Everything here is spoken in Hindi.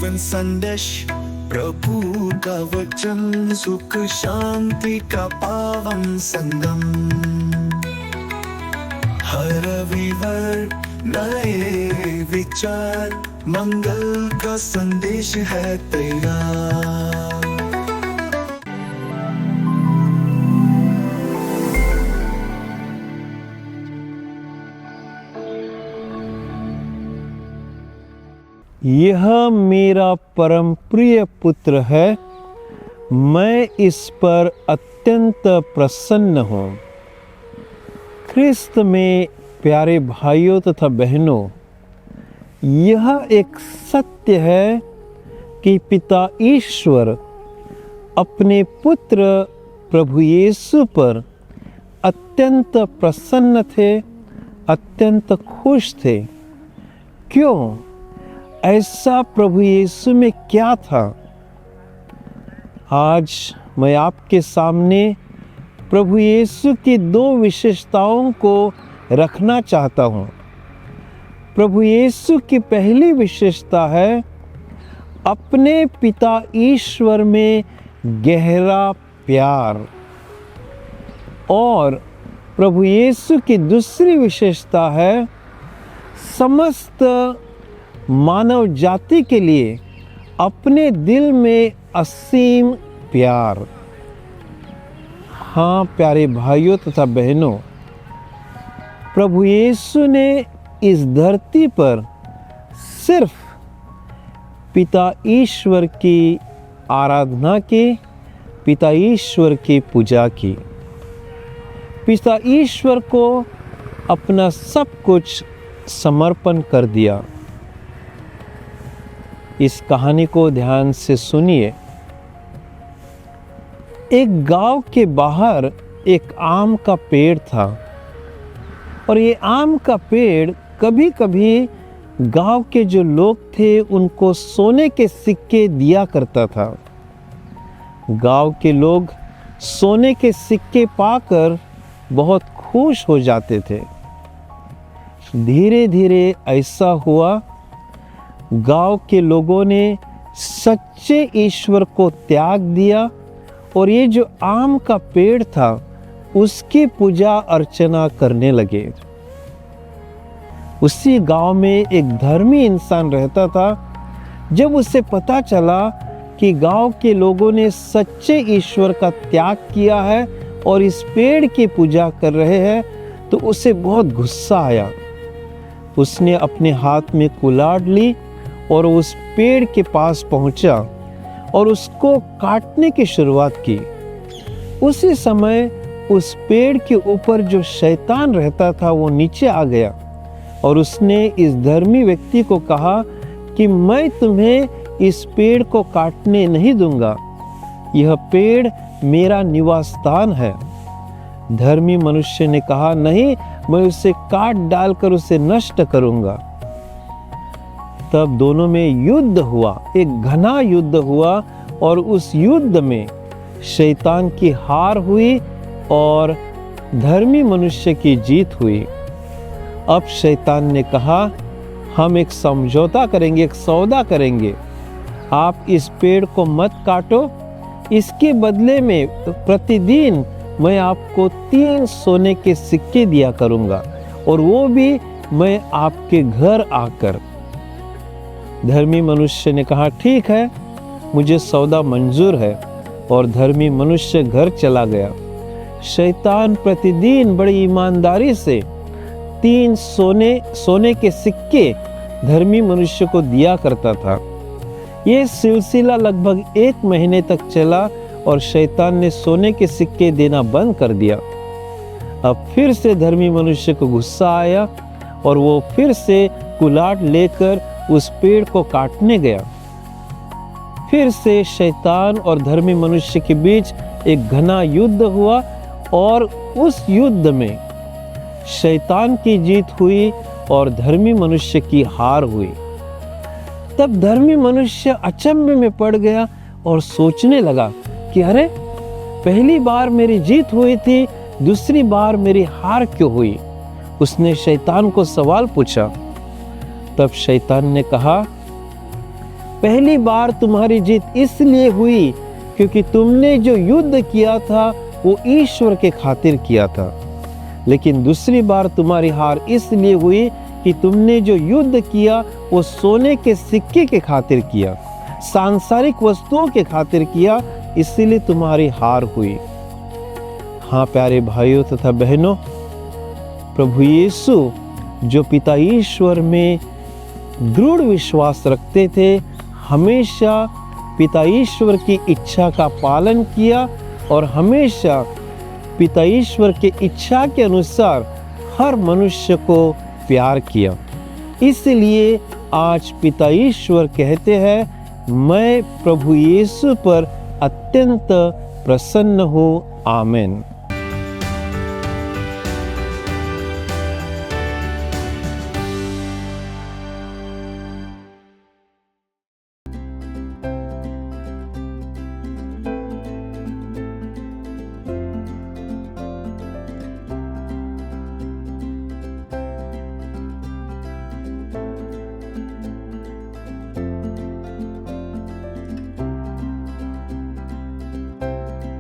जीवन संदेश प्रभु का वचन, सुख शांति का पावन संगम। हर रविवार नए विचार, मंगल का संदेश है तैयार। यह मेरा परम प्रिय पुत्र है, मैं इस पर अत्यंत प्रसन्न हूँ। ख्रिस्त में प्यारे भाइयों तथा बहनों, यह एक सत्य है कि पिता ईश्वर अपने पुत्र प्रभु यीशु पर अत्यंत प्रसन्न थे, अत्यंत खुश थे। क्यों? ऐसा प्रभु यीशु में क्या था? आज मैं आपके सामने प्रभु यीशु की दो विशेषताओं को रखना चाहता हूँ। प्रभु यीशु की पहली विशेषता है अपने पिता ईश्वर में गहरा प्यार, और प्रभु यीशु की दूसरी विशेषता है समस्त मानव जाति के लिए अपने दिल में असीम प्यार। हाँ प्यारे भाइयों तथा बहनों, प्रभु यीशु ने इस धरती पर सिर्फ पिता ईश्वर की आराधना की, पिता ईश्वर की पूजा की, पिता ईश्वर को अपना सब कुछ समर्पण कर दिया। इस कहानी को ध्यान से सुनिए। एक गांव के बाहर एक आम का पेड़ था, और ये आम का पेड़ कभी कभी गांव के जो लोग थे उनको सोने के सिक्के दिया करता था। गांव के लोग सोने के सिक्के पाकर बहुत खुश हो जाते थे। धीरे धीरे ऐसा हुआ, गांव के लोगों ने सच्चे ईश्वर को त्याग दिया, और ये जो आम का पेड़ था उसकी पूजा अर्चना करने लगे। उसी गांव में एक धर्मी इंसान रहता था। जब उसे पता चला कि गांव के लोगों ने सच्चे ईश्वर का त्याग किया है और इस पेड़ की पूजा कर रहे हैं, तो उसे बहुत गुस्सा आया। उसने अपने हाथ में कुल्हाड़ी ली और उस पेड़ के पास पहुंचा और उसको काटने की शुरुआत की। उसी समय उस पेड़ के ऊपर जो शैतान रहता था वो नीचे आ गया, और उसने इस धर्मी व्यक्ति को कहा कि मैं तुम्हें इस पेड़ को काटने नहीं दूंगा, यह पेड़ मेरा निवास स्थान है। धर्मी मनुष्य ने कहा, नहीं, मैं उसे काट डालकर उसे नष्ट करूंगा। तब दोनों में युद्ध हुआ, एक घना युद्ध हुआ, और उस युद्ध में शैतान की हार हुई और धर्मी मनुष्य की जीत हुई। अब शैतान ने कहा, हम एक समझौता करेंगे, एक सौदा करेंगे। आप इस पेड़ को मत काटो, इसके बदले में प्रतिदिन मैं आपको 3 सोने के सिक्के दिया करूंगा, और वो भी मैं आपके घर आकर। धर्मी मनुष्य ने कहा, ठीक है, मुझे सौदा मंजूर है, और धर्मी मनुष्य घर चला गया। शैतान प्रतिदिन बड़ी ईमानदारी से 3 सोने के सिक्के धर्मी मनुष्य को दिया करता था। ये सिलसिला लगभग 1 महीने तक चला, और शैतान ने सोने के सिक्के देना बंद कर दिया। अब फिर से धर्मी मनुष्य को गुस्सा आया, और वो फिर से कुल्हाड़ी लेकर उस पेड़ को काटने गया। फिर से शैतान और धर्मी मनुष्य के बीच एक घना युद्ध हुआ, और उस युद्ध में शैतान की जीत हुई और धर्मी मनुष्य की हार हुई। तब धर्मी मनुष्य अचंभे में पड़ गया और सोचने लगा कि अरे, पहली बार मेरी जीत हुई थी, दूसरी बार मेरी हार क्यों हुई? उसने शैतान को सवाल पूछा। तब शैतान ने कहा, पहली बार तुम्हारी जीत इसलिए हुई क्योंकि तुमने जो युद्ध किया था वो ईश्वर के खातिर किया था। लेकिन दूसरी बार तुम्हारी हार इसलिए हुई कि तुमने जो युद्ध किया वो सोने के सिक्के के खातिर किया, सांसारिक वस्तुओं के खातिर किया, इसलिए तुम्हारी हार हुई। हाँ प्यारे भाइयों तथा बहनों, प्रभु यीशु जो पिता ईश्वर में दृढ़ विश्वास रखते थे, हमेशा पिता ईश्वर की इच्छा का पालन किया और हमेशा पिता ईश्वर की इच्छा के अनुसार हर मनुष्य को प्यार किया। इसलिए आज पिता ईश्वर कहते हैं, मैं प्रभु यीशु पर अत्यंत प्रसन्न हूँ। आमीन।